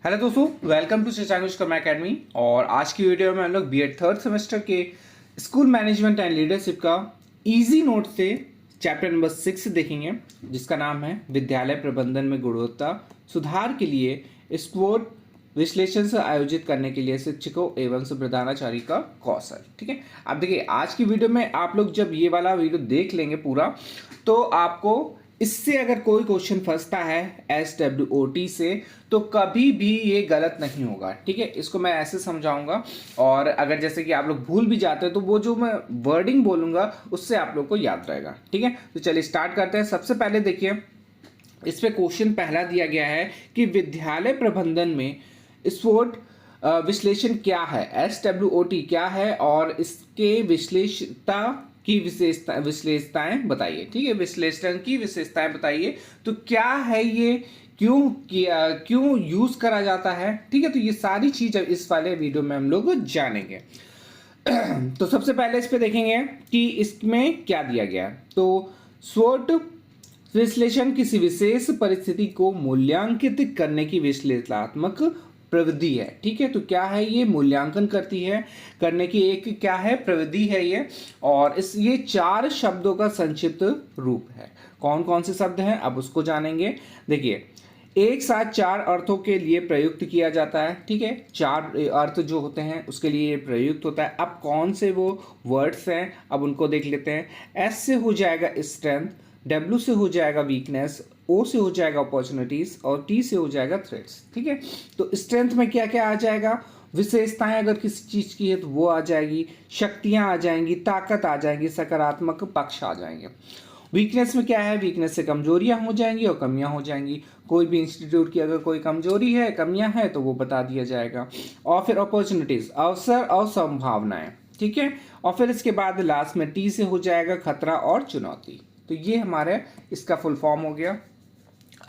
Hello दोस्तों, welcome to Shashank Karma academy. और आज की वीडियो में हम लोग बीएड थर्ड सेमेस्टर के स्कूल मैनेजमेंट एंड लीडरशिप का इजी नोट से चैप्टर नंबर 6 देखेंगे, जिसका नाम है विद्यालय प्रबंधन में गुणवत्ता सुधार के लिए स्कोर विश्लेषण से आयोजित करने के लिए शिक्षकों एवं प्रधानाचार्य का कौशल। ठीक है, अब देखिए आज की वीडियो में आप लोग जब ये वाला वीडियो देख लेंगे पूरा, तो आपको इससे अगर कोई क्वेश्चन फंसता है SWOT से तो कभी भी ये गलत नहीं होगा। ठीक है, इसको मैं ऐसे समझाऊंगा, और अगर जैसे कि आप लोग भूल भी जाते हैं तो वो जो मैं वर्डिंग बोलूंगा उससे आप लोग को याद रहेगा। ठीक है, तो चलिए स्टार्ट करते हैं। सबसे पहले देखिए, इस पे क्वेश्चन पहला दिया गया है कि विद्यालय प्रबंधन में SWOT विश्लेषण क्या है, SWOT क्या है और इसके विश्लेषता की विशेषताएं बताइए। ठीक है, विश्लेषण की विशेषताएं बताइए। तो क्या है ये, क्यों यूज करा जाता है। ठीक है, तो ये सारी चीज इस वाले वीडियो में हम लोग जानेंगे। तो सबसे पहले इस पे देखेंगे कि इसमें क्या दिया गया है। तो SWOT विश्लेषण किसी विशेष परिस्थिति को मूल्यांकित करने की विश्लेषणात्मक प्रविधि है। ठीक है, तो क्या है ये, मूल्यांकन करती है, करने की एक क्या है, प्रविधि है ये। और ये 4 शब्दों का संक्षिप्त रूप है। कौन कौन से शब्द हैं अब उसको जानेंगे। देखिए, एक साथ 4 अर्थों के लिए प्रयुक्त किया जाता है। ठीक है, 4 अर्थ जो होते हैं उसके लिए प्रयुक्त होता है। अब कौन से वो वर्ड्स हैं अब उनको देख लेते हैं। S से हो जाएगा स्ट्रेंथ, W से हो जाएगा वीकनेस, O से हो जाएगा अपॉर्चुनिटीज और T से हो जाएगा थ्रेट्स। ठीक है, तो स्ट्रेंथ में क्या क्या आ जाएगा, विशेषताएं अगर किसी चीज की है तो वो आ जाएगी, शक्तियां आ जाएंगी, ताकत आ जाएंगी, सकारात्मक पक्ष आ जाएंगे। वीकनेस में क्या है, वीकनेस से कमजोरियां हो जाएंगी और कमियां हो जाएंगी। कोई भी इंस्टीट्यूट की अगर कोई कमजोरी है, कमियां है तो वो बता दिया जाएगा। और फिर अपॉर्चुनिटीज, अवसर और संभावनाएं। ठीक है, और फिर इसके बाद लास्ट में T से हो जाएगा खतरा और चुनौती। तो ये हमारे इसका फुल फॉर्म हो गया।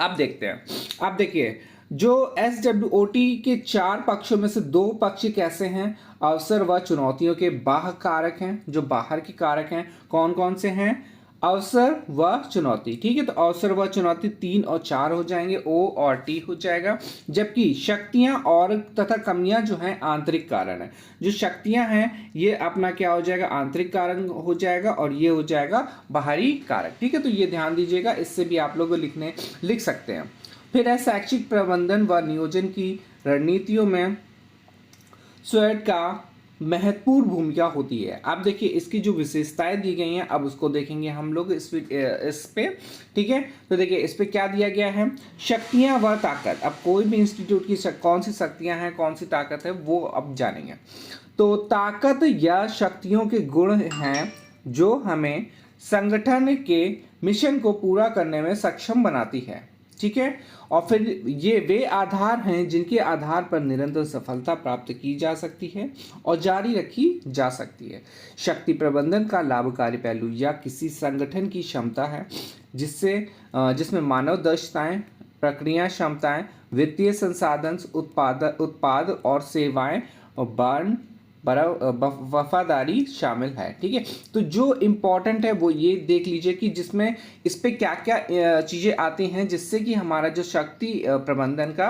अब देखते हैं। अब देखिए, जो SWOT के 4 पक्षों में से 2 पक्ष कैसे हैं, अवसर व चुनौतियों के बाह्य कारक हैं। जो बाहर के कारक हैं कौन कौन से हैं, अवसर व चुनौती। ठीक है, तो अवसर व चुनौती 3 और 4 हो जाएंगे, O और T हो जाएगा। जबकि शक्तियां और तथा कमियां जो हैं आंतरिक कारण है। जो शक्तियां हैं ये अपना क्या हो जाएगा, आंतरिक कारण हो जाएगा, और ये हो जाएगा बाहरी कारक। ठीक है, तो ये ध्यान दीजिएगा, इससे भी आप लोग लिख सकते हैं। फिर है शैक्षिक प्रबंधन व नियोजन की रणनीतियों में SWOT का महत्वपूर्ण भूमिका होती है। अब देखिए, इसकी जो विशेषताएं दी गई हैं अब उसको देखेंगे हम लोग इस पे। ठीक है, तो देखिए इस पे क्या दिया गया है, शक्तियां व ताकत। अब कोई भी इंस्टीट्यूट की कौन सी शक्तियां हैं, कौन सी ताकत है, वो अब जानेंगे। तो ताकत या शक्तियों के गुण हैं जो हमें संगठन के मिशन को पूरा करने में सक्षम बनाती है। ठीक है, और फिर ये वे आधार हैं जिनके आधार पर निरंतर सफलता प्राप्त की जा सकती है और जारी रखी जा सकती है। शक्ति प्रबंधन का लाभकारी पहलू या किसी संगठन की क्षमता है जिसमें मानव दक्षताएं, प्रक्रिया क्षमताएं, वित्तीय संसाधन, उत्पाद और सेवाएं और वफादारी शामिल है। ठीक है, तो जो इम्पोर्टेंट है वो ये देख लीजिए कि जिसमें इस पे क्या क्या चीज़ें आती हैं जिससे कि हमारा जो शक्ति प्रबंधन का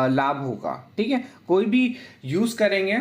लाभ होगा। ठीक है, कोई भी यूज़ करेंगे,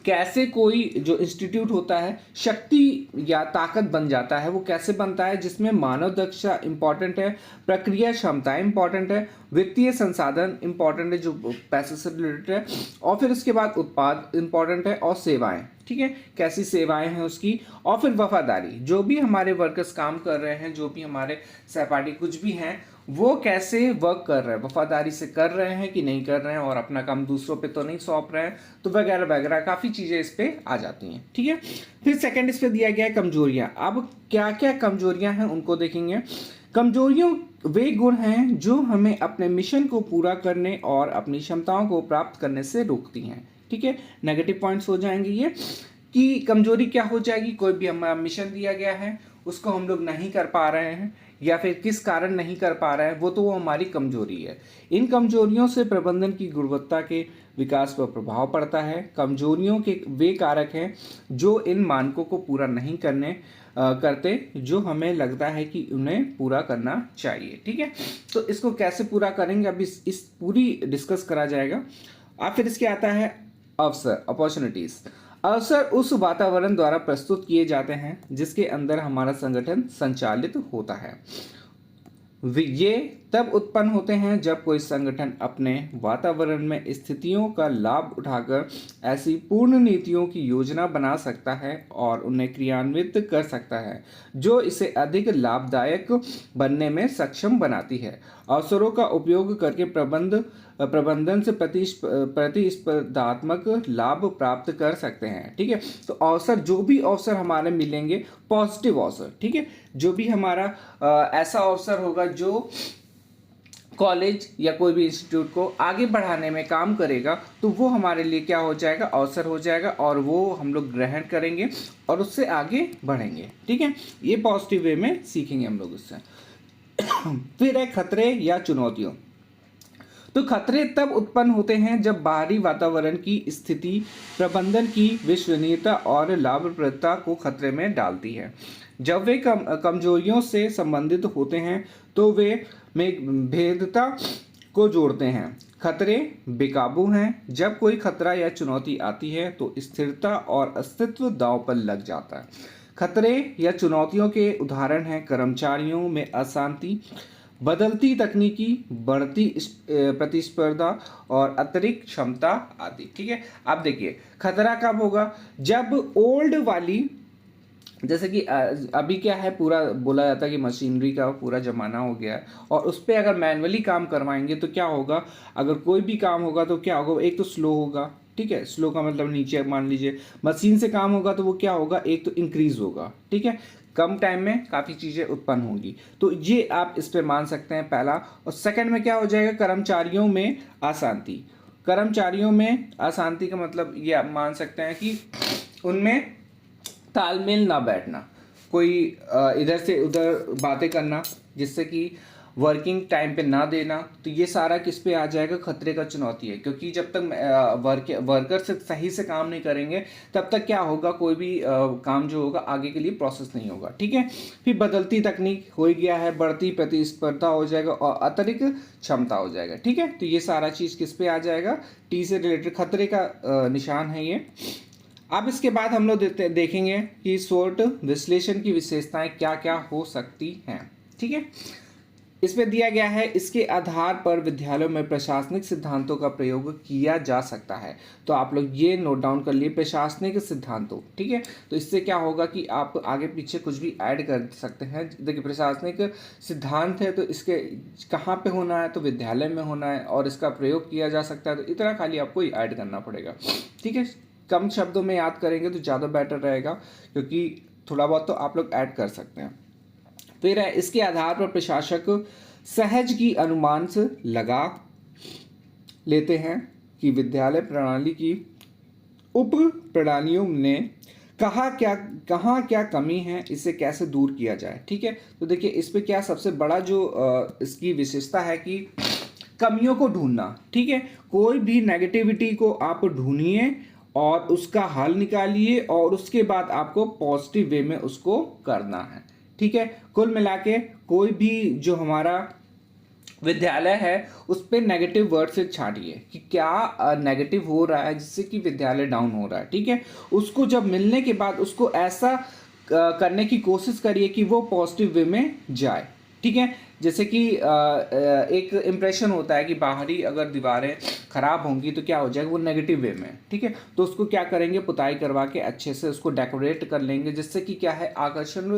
कैसे कोई जो इंस्टीट्यूट होता है शक्ति या ताकत बन जाता है, वो कैसे बनता है, जिसमें मानव दक्षता इंपॉर्टेंट है, प्रक्रिया क्षमता इंपॉर्टेंट है, वित्तीय संसाधन इंपॉर्टेंट है जो पैसे से रिलेटेड है, और फिर उसके बाद उत्पाद इंपॉर्टेंट है और सेवाएं। ठीक है, कैसी सेवाएं हैं उसकी, और फिर वफादारी, जो भी हमारे वर्कर्स काम कर रहे हैं, जो भी हमारे सहपाठी कुछ भी हैं, वो कैसे वर्क कर रहे हैं, वफादारी से कर रहे हैं कि नहीं कर रहे हैं, और अपना काम दूसरों पे तो नहीं सौंप रहे हैं, तो वगैरह वगैरह काफ़ी चीज़ें इस पे आ जाती हैं। ठीक है, फिर सेकंड इस पे दिया गया है कमजोरियां। अब क्या क्या कमजोरियां हैं उनको देखेंगे। कमजोरियों वे गुण हैं जो हमें अपने मिशन को पूरा करने और अपनी क्षमताओं को प्राप्त करने से रोकती हैं। ठीक है, नेगेटिव पॉइंट्स हो जाएंगे ये, कि कमजोरी क्या हो जाएगी, कोई भी हमारा मिशन दिया गया है उसको हम लोग नहीं कर पा रहे हैं या फिर किस कारण नहीं कर पा रहे हैं, वो हमारी कमजोरी है। इन कमजोरियों से प्रबंधन की गुणवत्ता के विकास पर प्रभाव पड़ता है। कमजोरियों के वे कारक हैं जो इन मानकों को पूरा नहीं करने करते जो हमें लगता है कि उन्हें पूरा करना चाहिए। ठीक है, तो इसको कैसे पूरा करेंगे अभी इस पूरी डिस्कस करा जाएगा। अब फिर इसके आता है अवसर, अपॉर्चुनिटीज। अवसर उस वातावरण द्वारा प्रस्तुत किए जाते हैं जिसके अंदर हमारा संगठन संचालित होता है। ये तब उत्पन्न होते हैं जब कोई संगठन अपने वातावरण में स्थितियों का लाभ उठाकर ऐसी पूर्ण नीतियों की योजना बना सकता है और उन्हें क्रियान्वित कर सकता है जो इसे अधिक लाभदायक बनने में सक्षम बनाती है। अवसरों का उपयोग करके प्रबंधन से प्रतिस्पर्धात्मक लाभ प्राप्त कर सकते हैं। ठीक है, तो अवसर, जो भी अवसर हमारे मिलेंगे, पॉजिटिव अवसर, ठीक है, जो भी हमारा ऐसा अवसर होगा जो कॉलेज या कोई भी इंस्टीट्यूट को आगे बढ़ाने में काम करेगा, तो वो हमारे लिए क्या हो जाएगा, अवसर हो जाएगा, और वो हम लोग ग्रहण करेंगे और उससे आगे बढ़ेंगे। ठीक है, ये पॉजिटिव वे में सीखेंगे हम लोग उससे। फिर है खतरे या चुनौतियों। तो खतरे तब उत्पन्न होते हैं जब बाहरी वातावरण की स्थिति प्रबंधन की विश्वसनीयता और लाभप्रदता को खतरे में डालती है। जब वे कमजोरियों से संबंधित होते हैं तो वे में भेदता को जोड़ते हैं। खतरे बेकाबू हैं। जब कोई खतरा या चुनौती आती है तो स्थिरता और अस्तित्व दांव पर लग जाता है। खतरे या चुनौतियों के उदाहरण हैं कर्मचारियों में अशांति, बदलती तकनीकी, बढ़ती प्रतिस्पर्धा और अतिरिक्त क्षमता आदि। ठीक है, अब देखिए खतरा कब होगा, जब ओल्ड वाली, जैसे कि अभी क्या है, पूरा बोला जाता है कि मशीनरी का पूरा ज़माना हो गया है और उस पर अगर मैनुअली काम करवाएंगे तो क्या होगा, अगर कोई भी काम होगा तो क्या होगा, एक तो स्लो होगा। ठीक है, स्लो का मतलब नीचे मान लीजिए मशीन से काम होगा तो वो क्या होगा, एक तो इंक्रीज होगा। ठीक है, कम टाइम में काफ़ी चीज़ें उत्पन्न होंगी, तो ये आप इस पर मान सकते हैं पहला। और सेकंड में क्या हो जाएगा, कर्मचारियों में अशांति। कर्मचारियों में अशांति का मतलब ये आप मान सकते हैं कि उनमें तालमेल ना बैठना, कोई इधर से उधर बातें करना जिससे कि वर्किंग टाइम पे ना देना, तो ये सारा किस पे आ जाएगा, खतरे का चुनौती है। क्योंकि जब तक वर्कर से सही से काम नहीं करेंगे तब तक क्या होगा, कोई भी काम जो होगा आगे के लिए प्रोसेस नहीं होगा। ठीक है, फिर बदलती तकनीक हो गया है, बढ़ती प्रतिस्पर्धा हो जाएगा और अतिरिक्त क्षमता हो जाएगा। ठीक है, तो ये सारा चीज़ किस पे आ जाएगा, टी से रिलेटेड खतरे का निशान है ये। अब इसके बाद हम लोग देखेंगे कि SWOT विश्लेषण की विशेषताएं क्या क्या हो सकती हैं। ठीक है, इसमें दिया गया है, इसके आधार पर विद्यालयों में प्रशासनिक सिद्धांतों का प्रयोग किया जा सकता है। तो आप लोग ये नोट डाउन कर लिए, प्रशासनिक सिद्धांतों। ठीक है, तो इससे क्या होगा कि आप आगे पीछे कुछ भी ऐड कर सकते हैं। देखिए प्रशासनिक सिद्धांत है तो इसके कहाँ पे होना है, तो विद्यालय में होना है और इसका प्रयोग किया जा सकता है, तो इतना खाली आपको ऐड करना पड़ेगा। ठीक है, कम शब्दों में याद करेंगे तो ज़्यादा बेटर रहेगा, क्योंकि थोड़ा बहुत तो आप लोग ऐड कर सकते हैं। फिर है, इसके आधार पर प्रशासक सहज की अनुमान से लगा लेते हैं कि विद्यालय प्रणाली की उप प्रणालियों ने कहाँ क्या कमी है, इसे कैसे दूर किया जाए। ठीक है, तो देखिए इस पे क्या सबसे बड़ा जो इसकी विशेषता है कि कमियों को ढूंढना। ठीक है, कोई भी नेगेटिविटी को आप ढूंढिए और उसका हल निकालिए और उसके बाद आपको पॉजिटिव वे में उसको करना है। ठीक है, कुल मिला के कोई भी जो हमारा विद्यालय है उस पर नेगेटिव वर्ड से छाटिए कि क्या नेगेटिव हो रहा है जिससे कि विद्यालय डाउन हो रहा है। ठीक है, उसको जब मिलने के बाद उसको ऐसा करने की कोशिश करिए कि वो पॉजिटिव वे में जाए। ठीक है, जैसे कि एक इम्प्रेशन होता है कि बाहरी अगर दीवारें खराब होंगी तो क्या हो जाएगा, वो नेगेटिव वे में। ठीक है, तो उसको क्या करेंगे, पुताई करवा के अच्छे से उसको डेकोरेट कर लेंगे जिससे कि क्या है, आकर्षण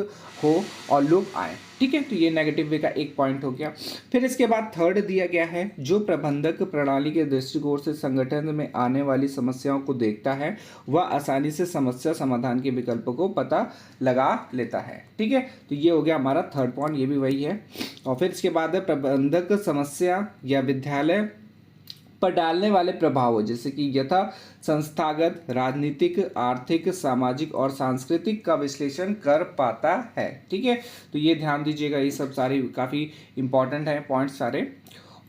हो और लोग आए। ठीक है, तो ये नेगेटिव वे का एक पॉइंट हो गया। फिर इसके बाद थर्ड दिया गया है, जो प्रबंधक प्रणाली के दृष्टिकोण से संगठन में आने वाली समस्याओं को देखता है वह आसानी से समस्या समाधान के विकल्पों को पता लगा लेता है। ठीक है, तो ये हो गया हमारा थर्ड पॉइंट, ये भी वही है। और फिर इसके बाद है, प्रबंधक समस्या या विद्यालय पर डालने वाले प्रभाव, जैसे कि यथा संस्थागत, राजनीतिक, आर्थिक, सामाजिक और सांस्कृतिक का विश्लेषण कर पाता है। ठीक है, तो ये ध्यान दीजिएगा, ये सब सारे काफ़ी इंपॉर्टेंट हैं पॉइंट्स सारे।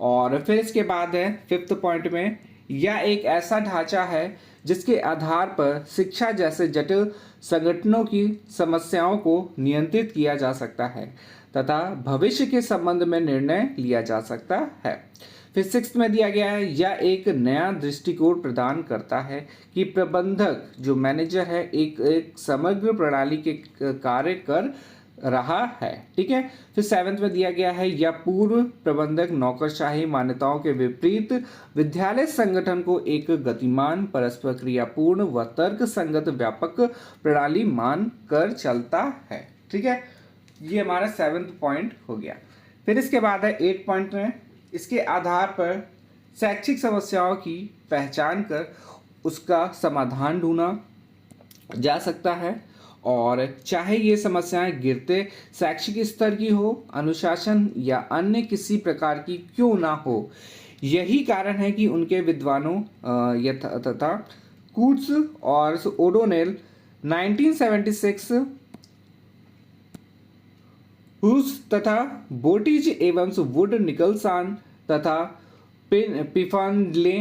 और फिर इसके बाद है फिफ्थ पॉइंट में, यह एक ऐसा ढांचा है जिसके आधार पर शिक्षा जैसे जटिल संगठनों की समस्याओं को नियंत्रित किया जा सकता है तथा भविष्य के संबंध में निर्णय लिया जा सकता है। फिर 6 में दिया गया है, यह एक नया दृष्टिकोण प्रदान करता है कि प्रबंधक जो मैनेजर है एक समग्र प्रणाली के कार्य कर रहा है। ठीक है। फिर 7 में दिया गया है, यह पूर्व प्रबंधक नौकरशाही मान्यताओं के विपरीत विद्यालय संगठन को एक गतिमान, परस्पर क्रियापूर्ण व तर्क संगत व्यापक प्रणाली मान कर चलता है। ठीक है, ये हमारा 7th पॉइंट हो गया। फिर इसके बाद है 8 पॉइंट में, इसके आधार पर शैक्षिक समस्याओं की पहचान कर उसका समाधान ढूंढा जा सकता है, और चाहे ये समस्याएं गिरते शैक्षिक स्तर की हो, अनुशासन या अन्य किसी प्रकार की क्यों ना हो। यही कारण है कि उनके विद्वानों तथा कूट्स और ओडोनेल 1976 हुस तथा बोटिज एवं वुड निकलसन तथा पिफांडले,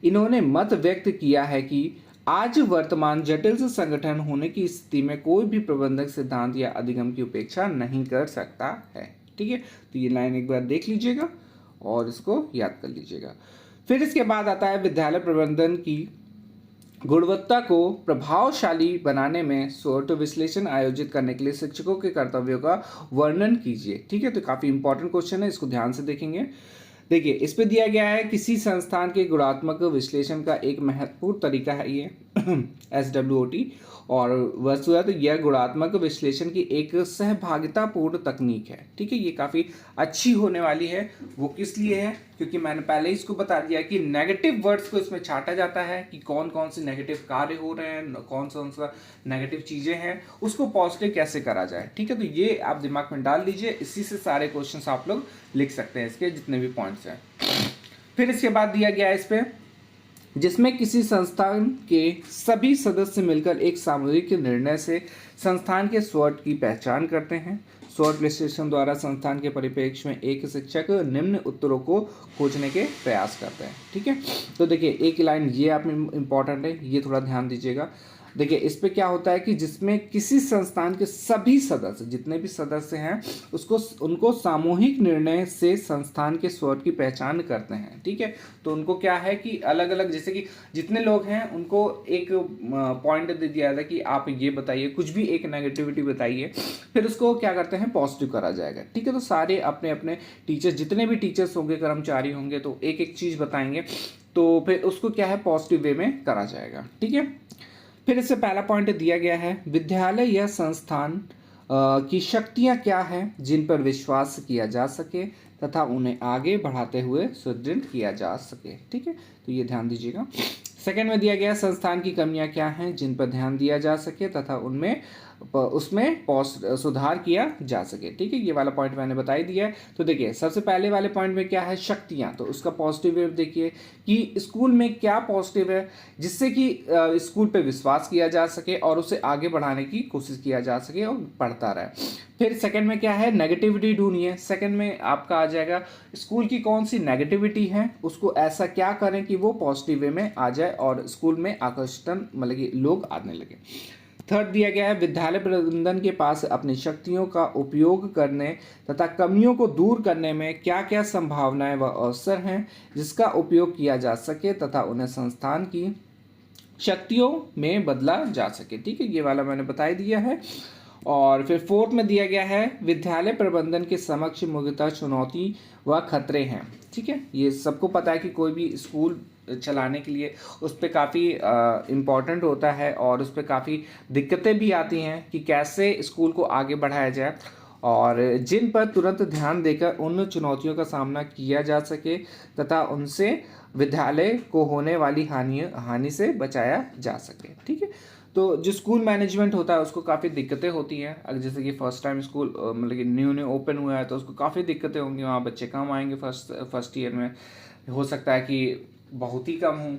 इन्होंने मत व्यक्त किया है कि आज वर्तमान जटिल से संगठन होने की स्थिति में कोई भी प्रबंधक सिद्धांत या अधिगम की उपेक्षा नहीं कर सकता है। ठीक है, तो ये लाइन एक बार देख लीजिएगा और इसको याद कर लीजिएगा। फिर इसके बाद आता है विद्यालय प्रबंधन की गुणवत्ता को प्रभावशाली बनाने में SWOT विश्लेषण आयोजित करने के लिए शिक्षकों के कर्तव्यों का वर्णन कीजिए। ठीक है, तो काफी इंपॉर्टेंट क्वेश्चन है, इसको ध्यान से देखेंगे। देखिए, इस पे दिया गया है, किसी संस्थान के गुणात्मक विश्लेषण का एक महत्वपूर्ण तरीका है ये SWOT, और वस्तुतः यह गुणात्मक विश्लेषण की एक सहभागितापूर्ण तकनीक है। ठीक है, ये काफ़ी अच्छी होने वाली है। वो किस लिए है, क्योंकि मैंने पहले ही इसको बता दिया कि नेगेटिव वर्ड्स को इसमें छांटा जाता है कि कौन कौन से नेगेटिव कार्य हो रहे हैं, कौन सा नेगेटिव चीज़ें हैं, उसको पॉजिटिव कैसे करा जाए। ठीक है, तो ये आप दिमाग में डाल लीजिए, इसी से सारे क्वेश्चंस आप लोग लिख सकते हैं, इसके जितने भी पॉइंट्स हैं। फिर इसके बाद दिया गया है इस पे, जिसमें किसी संस्थान के सभी सदस्य मिलकर एक सामूहिक निर्णय से संस्थान के SWOT की पहचान करते हैं। SWOT विश्लेषण द्वारा संस्थान के परिप्रेक्ष्य में एक शिक्षक निम्न उत्तरों को खोजने के प्रयास करते हैं। ठीक है, तो देखिए एक लाइन ये आप इम्पॉर्टेंट है, ये थोड़ा ध्यान दीजिएगा। देखिए इस पे क्या होता है कि जिसमें किसी संस्थान के सभी सदस्य, जितने भी सदस्य हैं, उनको सामूहिक निर्णय से संस्थान के SWOT की पहचान करते हैं। ठीक है, तो उनको क्या है कि अलग अलग, जैसे कि जितने लोग हैं उनको एक पॉइंट दे दिया था कि आप ये बताइए, कुछ भी एक नेगेटिविटी बताइए, फिर उसको क्या करते हैं, पॉजिटिव करा जाएगा। ठीक है, तो सारे अपने अपने टीचर्स, जितने भी टीचर्स होंगे, कर्मचारी होंगे, तो एक एक चीज़ बताएंगे, तो फिर उसको क्या है, पॉजिटिव वे में करा जाएगा। ठीक है, फिर इससे पहला पॉइंट दिया गया है, विद्यालय या संस्थान की शक्तियां क्या हैं जिन पर विश्वास किया जा सके तथा उन्हें आगे बढ़ाते हुए सुदृढ़ किया जा सके। ठीक है, तो ये ध्यान दीजिएगा। सेकंड में दिया गया, संस्थान की कमियां क्या हैं जिन पर ध्यान दिया जा सके तथा उसमें सुधार किया जा सके। ठीक है, ये वाला पॉइंट मैंने बता ही दिया है। तो देखिए सबसे पहले वाले पॉइंट में क्या है, शक्तियां, तो उसका पॉजिटिव वे देखिए कि स्कूल में क्या पॉजिटिव है जिससे कि स्कूल पे विश्वास किया जा सके और उसे आगे बढ़ाने की कोशिश किया जा सके और बढ़ता रहे। फिर सेकंड में क्या है, नेगेटिविटी ढूंढिए। सेकंड में आपका आ जाएगा स्कूल की कौन सी नेगेटिविटी है, उसको ऐसा क्या करें कि वो पॉजिटिव वे में आ जाए और स्कूल में आकर्षण, मतलब कि लोग आने लगे। थर्ड दिया गया है, विद्यालय प्रबंधन के पास अपनी शक्तियों का उपयोग करने तथा कमियों को दूर करने में क्या क्या संभावनाएं व अवसर हैं जिसका उपयोग किया जा सके तथा उन्हें संस्थान की शक्तियों में बदला जा सके। ठीक है, ये वाला मैंने बता ही दिया है। और फिर फोर्थ में दिया गया है, विद्यालय प्रबंधन के समक्ष मुख्यतः चुनौती व खतरे हैं। ठीक है, ये सबको पता है कि कोई भी स्कूल चलाने के लिए उस पर काफ़ी इम्पॉर्टेंट होता है और उस पर काफ़ी दिक्कतें भी आती हैं कि कैसे स्कूल को आगे बढ़ाया जाए, और जिन पर तुरंत ध्यान देकर उन चुनौतियों का सामना किया जा सके तथा उनसे विद्यालय को होने वाली हानि से बचाया जा सके। ठीक है, तो जो स्कूल मैनेजमेंट होता है उसको काफ़ी दिक्कतें होती हैं। अगर जैसे कि फर्स्ट टाइम स्कूल मतलब कि न्यू ओपन हुआ है तो उसको काफ़ी दिक्कतें होंगी, वहाँ बच्चे कम आएंगे फर्स्ट ईयर में, हो सकता है कि बहुत ही कम हों।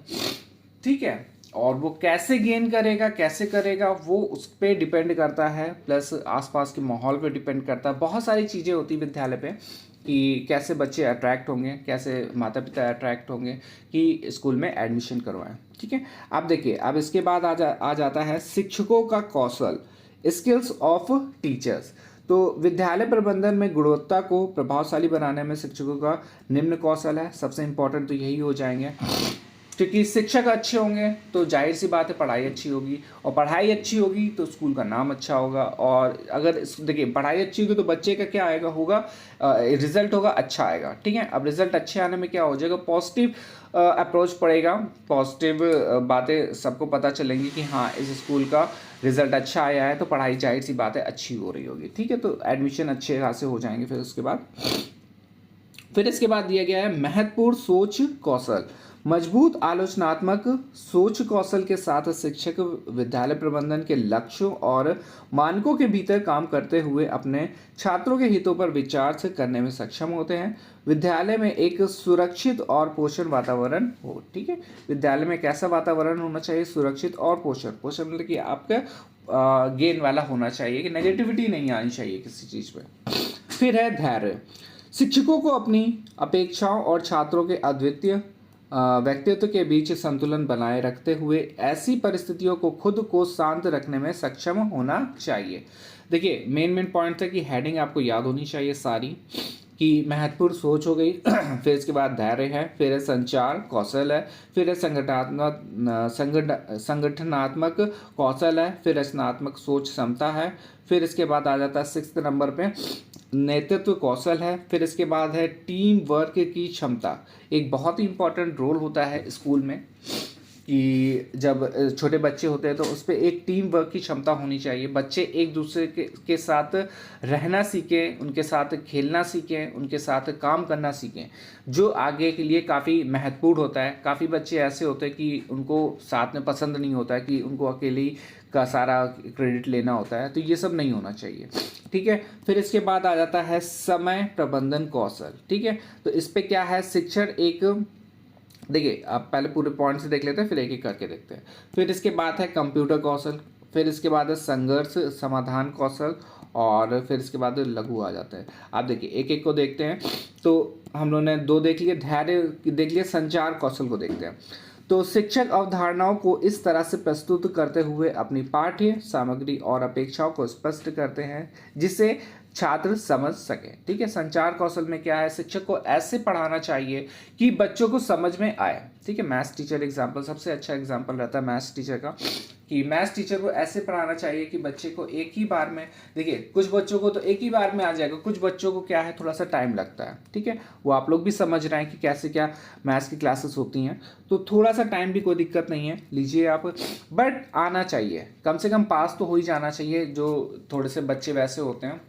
ठीक है, और वो कैसे गेन करेगा, कैसे करेगा, वो उस पर डिपेंड करता है, प्लस आसपास के माहौल पे डिपेंड करता है। बहुत सारी चीज़ें होती है विद्यालय पे कि कैसे बच्चे अट्रैक्ट होंगे, कैसे माता पिता अट्रैक्ट होंगे कि स्कूल में एडमिशन करवाएं। ठीक है, अब देखिए, अब इसके बाद आ जाता है शिक्षकों का कौशल, स्किल्स ऑफ टीचर्स। तो विद्यालय प्रबंधन में गुणवत्ता को प्रभावशाली बनाने में शिक्षकों का निम्न कौशल है। सबसे इम्पोर्टेंट तो यही हो जाएंगे, क्योंकि शिक्षक अच्छे होंगे तो जाहिर सी बात है पढ़ाई अच्छी होगी, और पढ़ाई अच्छी होगी तो स्कूल का नाम अच्छा होगा। और अगर देखिए पढ़ाई अच्छी होगी तो बच्चे का क्या आएगा, होगा रिजल्ट होगा अच्छा आएगा। ठीक है, अब रिजल्ट अच्छे आने में क्या हो जाएगा, पॉजिटिव अप्रोच पड़ेगा, पॉजिटिव बातें सबको पता चलेंगी कि हाँ इस स्कूल का रिजल्ट अच्छा आया है, तो पढ़ाई जाहिर सी बात है अच्छी हो रही होगी। ठीक है, तो एडमिशन अच्छे खासे हो जाएंगे। फिर इसके बाद दिया गया है महत्वपूर्ण सोच कौशल। मजबूत आलोचनात्मक सोच कौशल के साथ शिक्षक विद्यालय प्रबंधन के लक्ष्यों और मानकों के भीतर काम करते हुए अपने छात्रों के हितों पर विचार से करने में सक्षम होते हैं। विद्यालय में एक सुरक्षित और पोषण वातावरण हो। ठीक है, विद्यालय में कैसा वातावरण होना चाहिए, सुरक्षित और पोषण मतलब कि आपका गेन वाला होना चाहिए, कि नेगेटिविटी नहीं आनी चाहिए किसी चीज़ पे। फिर है धैर्य। शिक्षकों को अपनी अपेक्षाओं और छात्रों के अद्वितीय व्यक्तित्व के बीच संतुलन बनाए रखते हुए ऐसी परिस्थितियों को खुद को शांत रखने में सक्षम होना चाहिए। देखिए मेन पॉइंट है कि हेडिंग आपको याद होनी चाहिए सारी, कि महत्वपूर्ण सोच हो गई फिर इसके बाद धैर्य है, फिर है संचार कौशल है, फिर है संगठनात्मक कौशल है, फिर रचनात्मक सोच क्षमता है, फिर इसके बाद आ जाता है 6 नंबर पे नेतृत्व कौशल है, फिर इसके बाद है टीम वर्क की क्षमता। एक बहुत ही इंपॉर्टेंट रोल होता है स्कूल में कि जब छोटे बच्चे होते हैं तो उस पर एक टीम वर्क की क्षमता होनी चाहिए। बच्चे एक दूसरे के साथ रहना सीखें, उनके साथ खेलना सीखें, उनके साथ काम करना सीखें, जो आगे के लिए काफ़ी महत्वपूर्ण होता है। काफ़ी बच्चे ऐसे होते हैं कि उनको साथ में पसंद नहीं होता है, कि उनको अकेले का सारा क्रेडिट लेना होता है, तो ये सब नहीं होना चाहिए। ठीक है, फिर इसके बाद आ जाता है समय प्रबंधन कौशल। ठीक है, तो इस पे क्या है, शिक्षण एक, देखिए आप पहले पूरे पॉइंट से देख लेते हैं, फिर एक एक करके देखते हैं। फिर इसके बाद है कंप्यूटर कौशल, फिर इसके बाद है संघर्ष समाधान कौशल, और फिर इसके बाद लघु आ जाता है। आप देखिए एक एक को देखते हैं। तो हम लोगों ने 2 देख लिए, धैर्य देख लिया, संचार कौशल को देखते हैं। तो शिक्षक अवधारणाओं को इस तरह से प्रस्तुत करते हुए अपनी पाठ्य सामग्री और अपेक्षाओं को स्पष्ट करते हैं जिससे छात्र समझ सके। ठीक है, संचार कौशल में क्या है, शिक्षक को ऐसे पढ़ाना चाहिए कि बच्चों को समझ में आए। ठीक है, मैथ्स टीचर एग्जाम्पल सबसे अच्छा एग्जाम्पल रहता है मैथ्स टीचर का, कि मैथ्स टीचर को ऐसे पढ़ाना चाहिए कि बच्चे को एक ही बार में, देखिए कुछ बच्चों को तो एक ही बार में आ जाएगा, कुछ बच्चों को क्या है थोड़ा सा टाइम लगता है। ठीक है, वो आप लोग भी समझ रहे हैं कि कैसे क्या मैथ्स की क्लासेस होती हैं, तो थोड़ा सा टाइम भी कोई दिक्कत नहीं है, लीजिए आप, बट आना चाहिए, कम से कम पास तो हो ही जाना चाहिए। जो थोड़े से बच्चे वैसे होते हैं,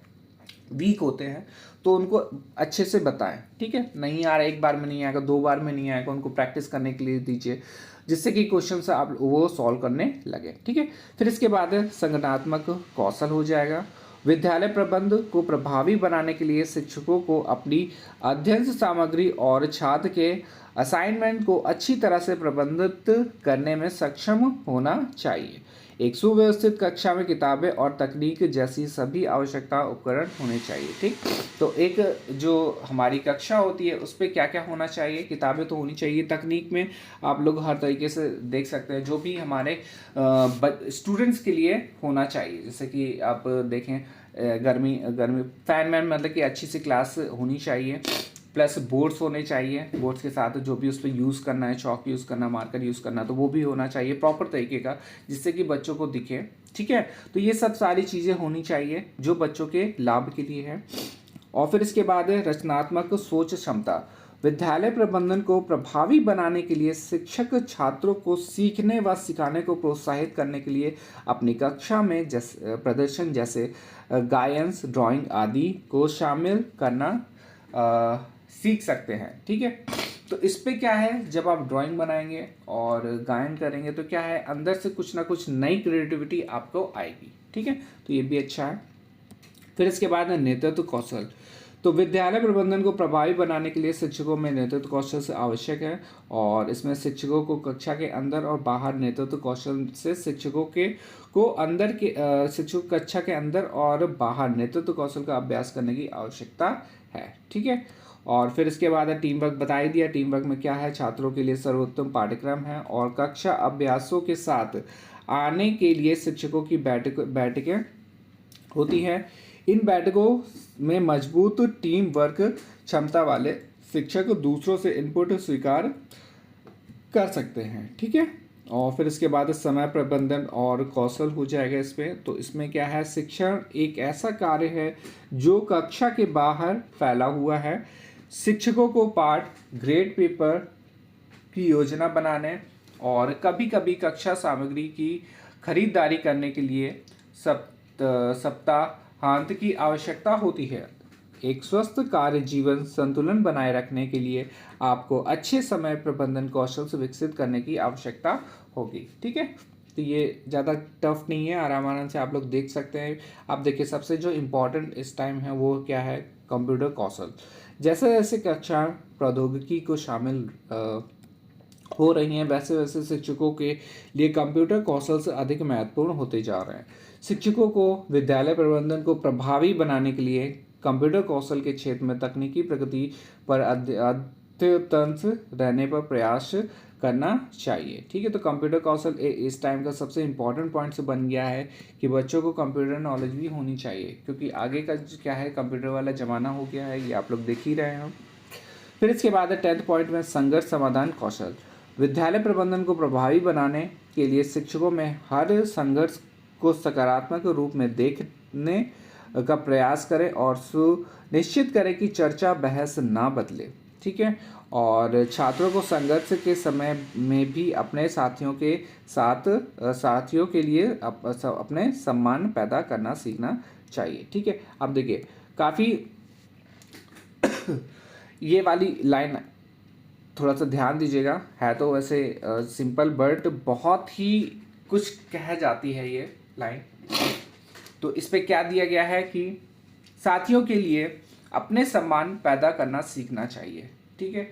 वीक होते हैं, तो उनको अच्छे से बताएं। ठीक है, नहीं आ रहा, एक बार में नहीं आएगा, 2 बार में नहीं आएगा, उनको प्रैक्टिस करने के लिए दीजिए, जिससे कि क्वेश्चन से आप वो सॉल्व करने लगे। ठीक है, फिर इसके बाद संगठनात्मक कौशल हो जाएगा। विद्यालय प्रबंध को प्रभावी बनाने के लिए शिक्षकों को अपनी अध्ययन सामग्री और छात्र के असाइनमेंट को अच्छी तरह से प्रबंधित करने में सक्षम होना चाहिए। एक सुव्यवस्थित कक्षा में किताबें और तकनीक जैसी सभी आवश्यकता उपकरण होने चाहिए। ठीक, तो एक जो हमारी कक्षा होती है उस पर क्या क्या होना चाहिए, किताबें तो होनी चाहिए, तकनीक में आप लोग हर तरीके से देख सकते हैं जो भी हमारे स्टूडेंट्स के लिए होना चाहिए। जैसे कि आप देखें गर्मी फैन मैन मतलब कि अच्छी सी क्लास होनी चाहिए, प्लस बोर्ड्स होने चाहिए, बोर्ड्स के साथ जो भी उस पर यूज़ करना है, चौक यूज़ करना, मार्कर यूज़ करना, तो वो भी होना चाहिए प्रॉपर तरीके का, जिससे कि बच्चों को दिखे। ठीक है, तो ये सब सारी चीज़ें होनी चाहिए जो बच्चों के लाभ के लिए है। और फिर इसके बाद है रचनात्मक सोच क्षमता। विद्यालय प्रबंधन को प्रभावी बनाने के लिए शिक्षक छात्रों को सीखने व सिखाने को प्रोत्साहित करने के लिए अपनी कक्षा में प्रदर्शन जैसे गायन, ड्राइंग आदि को शामिल करना सीख सकते हैं। ठीक है, तो इस पे क्या है, जब आप ड्राइंग बनाएंगे और गायन करेंगे तो क्या है, अंदर से कुछ ना कुछ नई क्रिएटिविटी आपको आएगी। ठीक है, तो ये भी अच्छा है। फिर इसके बाद है नेतृत्व कौशल। तो विद्यालय प्रबंधन को प्रभावी बनाने के लिए शिक्षकों में नेतृत्व कौशल से आवश्यक है, और इसमें शिक्षकों को कक्षा के अंदर और बाहर नेतृत्व कौशल से शिक्षकों कक्षा के अंदर और बाहर नेतृत्व कौशल का अभ्यास करने की आवश्यकता है। ठीक है, और फिर इसके बाद है टीम वर्क। बता ही दिया टीम वर्क में क्या है, छात्रों के लिए सर्वोत्तम पाठ्यक्रम है और कक्षा अभ्यासों के साथ आने के लिए शिक्षकों की बैठकें होती हैं। इन बैठकों में मजबूत टीम वर्क क्षमता वाले शिक्षक दूसरों से इनपुट स्वीकार कर सकते हैं। ठीक है, और फिर इसके बाद समय प्रबंधन और कौशल हो जाएगा इसमें। तो इसमें क्या है, शिक्षण एक ऐसा कार्य है जो कक्षा के बाहर फैला हुआ है। शिक्षकों को पाठ, ग्रेड पेपर की योजना बनाने और कभी कभी कक्षा सामग्री की खरीदारी करने के लिए सप्ताहांत की आवश्यकता होती है। एक स्वस्थ कार्य जीवन संतुलन बनाए रखने के लिए आपको अच्छे समय प्रबंधन कौशल से विकसित करने की आवश्यकता होगी। ठीक है, तो ये ज़्यादा टफ नहीं है, आराम से आप लोग देख सकते हैं। आप देखिए, सबसे जो इम्पोर्टेंट इस टाइम है वो क्या है, कंप्यूटर कौशल। जैसे जैसे कक्षा प्रौद्योगिकी को शामिल हो रही हैं, वैसे वैसे शिक्षकों के लिए कंप्यूटर कौशल से अधिक महत्वपूर्ण होते जा रहे हैं। शिक्षकों को विद्यालय प्रबंधन को प्रभावी बनाने के लिए कंप्यूटर कौशल के क्षेत्र में तकनीकी प्रगति पर अद्यतन रहने पर प्रयास करना चाहिए। ठीक है, तो कंप्यूटर कौशल इस टाइम का सबसे इम्पोर्टेंट पॉइंट से बन गया है कि बच्चों को कंप्यूटर नॉलेज भी होनी चाहिए, क्योंकि आगे का क्या है, कंप्यूटर वाला ज़माना हो गया है, ये आप लोग देख ही रहे हैं। फिर इसके बाद है 10th पॉइंट में संघर्ष समाधान कौशल। विद्यालय प्रबंधन को प्रभावी बनाने के लिए शिक्षकों में हर संघर्ष को सकारात्मक रूप में देखने का प्रयास करें और सुनिश्चित करें कि चर्चा बहस ना बदले। ठीक है, और छात्रों को संघर्ष के समय में भी अपने साथियों के लिए अपने सम्मान पैदा करना सीखना चाहिए। ठीक है, अब देखिए काफ़ी ये वाली लाइन थोड़ा सा ध्यान दीजिएगा, है तो वैसे सिंपल बट बहुत ही कुछ कह जाती है ये लाइन। तो इस पे क्या दिया गया है कि साथियों के लिए अपने सम्मान पैदा करना सीखना चाहिए। ठीक है,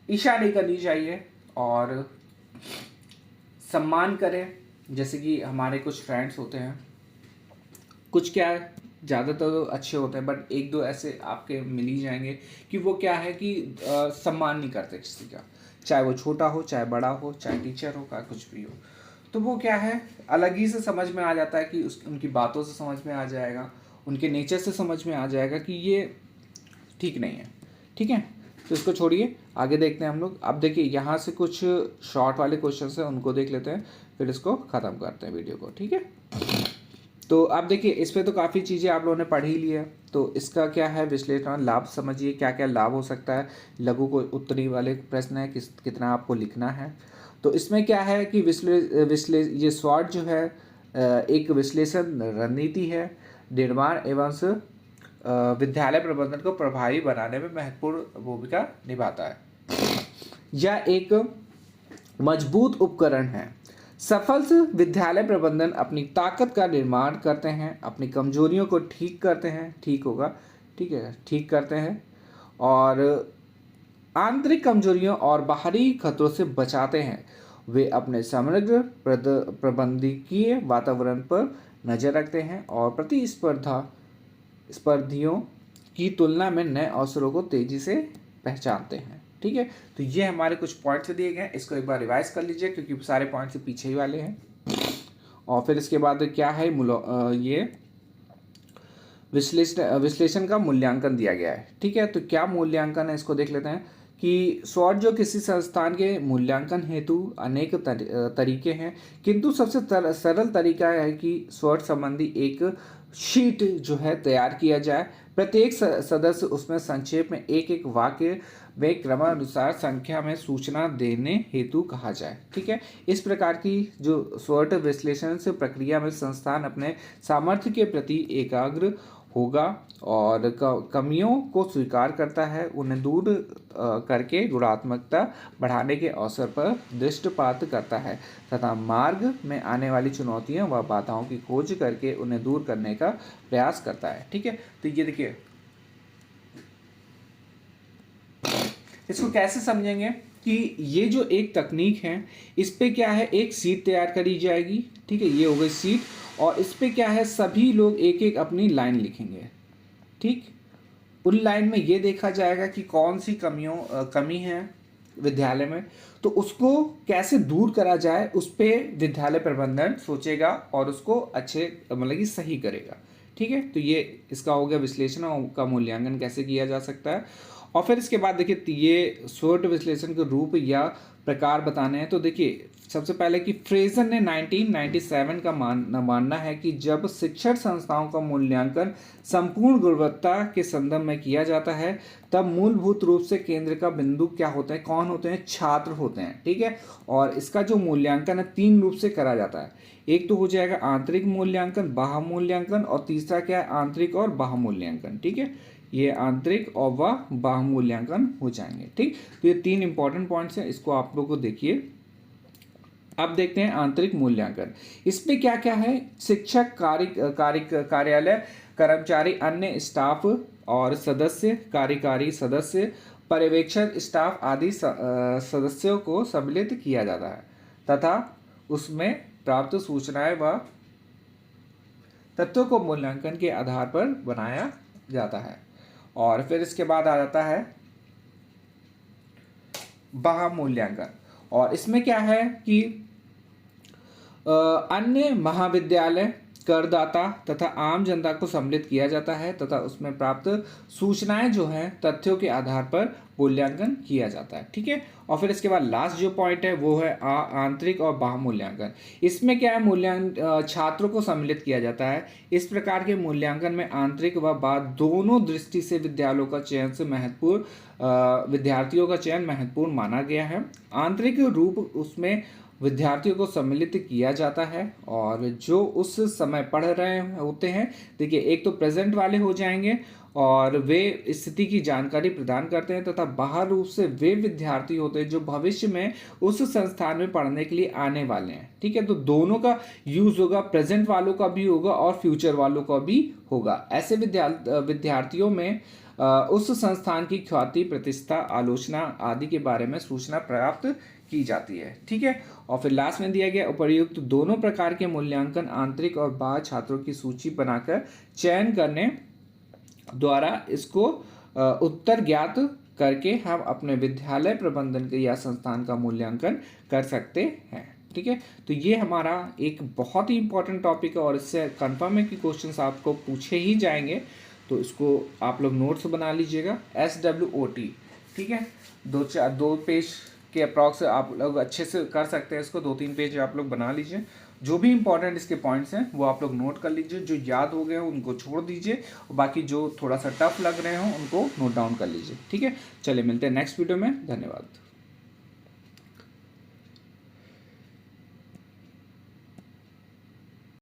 ईर्ष्या नहीं करनी चाहिए और सम्मान करें। जैसे कि हमारे कुछ फ्रेंड्स होते हैं, कुछ क्या है, ज़्यादातर तो अच्छे होते हैं, बट एक दो ऐसे आपके मिल ही जाएंगे कि वो क्या है कि सम्मान नहीं करते किसी का, चाहे वो छोटा हो, चाहे बड़ा हो, चाहे टीचर हो, का कुछ भी हो। तो वो क्या है, अलग ही से समझ में आ जाता है कि उनकी बातों से समझ में आ जाएगा, उनके नेचर से समझ में आ जाएगा कि ये ठीक नहीं है। ठीक है, तो इसको छोड़िए, आगे देखते हैं हम लोग। अब देखिए यहाँ से कुछ शॉर्ट वाले क्वेश्चन हैं, उनको देख लेते हैं, फिर इसको ख़त्म करते हैं वीडियो को। ठीक है, तो अब देखिए इस पर तो काफ़ी चीज़ें आप लोगों ने पढ़ ही लिया, तो इसका क्या है विश्लेषण, लाभ समझिए क्या क्या लाभ हो सकता है। लघु को उत्तरी वाले प्रश्न है, कितना आपको लिखना है। तो इसमें क्या है कि ये SWOT जो है एक विश्लेषण रणनीति है, निर्माण एवं विद्यालय प्रबंधन को प्रभावी बनाने में महत्वपूर्ण भूमिका निभाता है। यह एक मजबूत उपकरण है। सफल विद्यालय प्रबंधन अपनी ताकत का निर्माण करते हैं, अपनी कमजोरियों को ठीक करते हैं, ठीक करते हैं और आंतरिक कमजोरियों और बाहरी खतरों से बचाते हैं। वे अपने समग्र प्रबंधकीय वातावरण पर नजर रखते हैं और स्पर्धियों की तुलना में नए अवसरों को तेजी से पहचानते हैं। ठीक है, तो ये हमारे कुछ पॉइंट्स दिए गए हैं, इसको एक बार रिवाइज कर लीजिए क्योंकि सारे पॉइंट्स पीछे ही वाले हैं। और फिर इसके बाद क्या है, ये विश्लेषण का मूल्यांकन दिया गया है। ठीक है, तो क्या मूल्यांकन है इसको देख लेते हैं कि SWOT जो किसी संस्थान के मूल्यांकन हेतु अनेक तरीके हैं, किंतु सबसे सरल तरीका है कि SWOT संबंधी एक शीट जो है तैयार किया जाए। प्रत्येक सदस्य उसमें संक्षेप में एक वाक्य में क्रमानुसार संख्या में सूचना देने हेतु कहा जाए। ठीक है, इस प्रकार की जो SWOT विश्लेषण से प्रक्रिया में संस्थान अपने सामर्थ्य के प्रति एकाग्र होगा और कमियों को स्वीकार करता है, उन्हें दूर करके गुणात्मकता बढ़ाने के अवसर पर दृष्टिपात करता है तथा मार्ग में आने वाली चुनौतियों व बाधाओं की खोज करके उन्हें दूर करने का प्रयास करता है। ठीक है, तो ये देखिए इसको कैसे समझेंगे कि ये जो एक तकनीक है, इस पे क्या है, एक सीट तैयार करी जाएगी, ठीक है, ये हो गई सीट, और इस पे क्या है, सभी लोग एक एक अपनी लाइन लिखेंगे, ठीक। उन लाइन में ये देखा जाएगा कि कौन सी कमी है विद्यालय में, तो उसको कैसे दूर करा जाए, उस पे विद्यालय प्रबंधन सोचेगा और उसको अच्छे मतलब कि सही करेगा, ठीक है। तो ये इसका हो गया विश्लेषण का मूल्यांकन कैसे किया जा सकता है। और फिर इसके बाद देखिए ये SWOT विश्लेषण के रूप या प्रकार बताने हैं। तो देखिए सबसे पहले कि फ्रेजर ने 1997 का मानना है कि जब शिक्षण संस्थाओं का मूल्यांकन संपूर्ण गुणवत्ता के संदर्भ में किया जाता है, तब मूलभूत रूप से केंद्र का बिंदु क्या होता है, कौन होते हैं, छात्र होते हैं, ठीक है। और इसका जो मूल्यांकन है 3 रूप से करा जाता है। एक तो हो जाएगा आंतरिक मूल्यांकन, बाह्य मूल्यांकन, और तीसरा क्या है, आंतरिक और बाह्य मूल्यांकन, ठीक है। ये आंतरिक और बाह्य मूल्यांकन हो जाएंगे, ठीक। तो ये 3 इंपॉर्टेंट पॉइंट्स हैं, इसको आप लोग को देखिए। अब देखते हैं आंतरिक मूल्यांकन। इसमें क्या क्या है, शिक्षक, कार्यालय कर्मचारी, अन्य स्टाफ और सदस्य, कार्यकारी सदस्य, पर्यवेक्षक स्टाफ आदि सदस्यों को सम्मिलित किया जाता है तथा उसमें प्राप्त सूचनाएं व तथ्यों को मूल्यांकन के आधार पर बनाया जाता है। और फिर इसके बाद आ जाता है बाह्य मूल्यांकन। और इसमें क्या है कि अन्य महाविद्यालय, करदाता तथा आम जनता को सम्मिलित किया जाता है तथा उसमें प्राप्त सूचनाएं जो हैं तथ्यों के आधार पर मूल्यांकन किया जाता है, ठीक है। और फिर इसके बाद लास्ट जो पॉइंट है वो है आंतरिक और बाह्य मूल्यांकन। इसमें क्या है, छात्रों को सम्मिलित किया जाता है। इस प्रकार के मूल्यांकन में आंतरिक व बाह्य दोनों दृष्टि से विद्यालयों का चयन से विद्यार्थियों का चयन महत्वपूर्ण माना गया है। आंतरिक रूप उसमें विद्यार्थियों को सम्मिलित किया जाता है और जो उस समय पढ़ रहे होते हैं, देखिए एक तो प्रेजेंट वाले हो जाएंगे और वे स्थिति की जानकारी प्रदान करते हैं, तथा बाहर रूप से वे विद्यार्थी होते हैं जो भविष्य में उस संस्थान में पढ़ने के लिए आने वाले हैं, ठीक है। तो दोनों का यूज होगा, प्रेजेंट वालों का भी होगा और फ्यूचर वालों का भी होगा। ऐसे विद्यार्थियों में उस संस्थान की ख्याति, प्रतिष्ठा, आलोचना आदि के बारे में सूचना प्राप्त की जाती है, ठीक है। और फिर लास्ट में दिया गया उपर्युक्त दोनों प्रकार के मूल्यांकन आंतरिक और बाह्य छात्रों की सूची बनाकर चयन करने द्वारा इसको उत्तर ज्ञात करके हम अपने विद्यालय प्रबंधन के या संस्थान का मूल्यांकन कर सकते हैं, ठीक है। तो ये हमारा एक बहुत ही इंपॉर्टेंट टॉपिक है और इससे कंफर्म है कि क्वेश्चंस आपको पूछे ही जाएंगे। तो इसको आप लोग नोट्स बना लीजिएगा, SWOT, ठीक है। 2 पेज के अप्रॉक्स आप लोग अच्छे से कर सकते हैं इसको, 2-3 पेज आप लोग बना लीजिए। जो भी इंपॉर्टेंट इसके पॉइंट्स हैं वो आप लोग नोट कर लीजिए, जो याद हो गए हो उनको छोड़ दीजिए और बाकी जो थोड़ा सा टफ लग रहे हो उनको नोट डाउन कर लीजिए, ठीक है। चलिए मिलते हैं नेक्स्ट वीडियो में, धन्यवाद।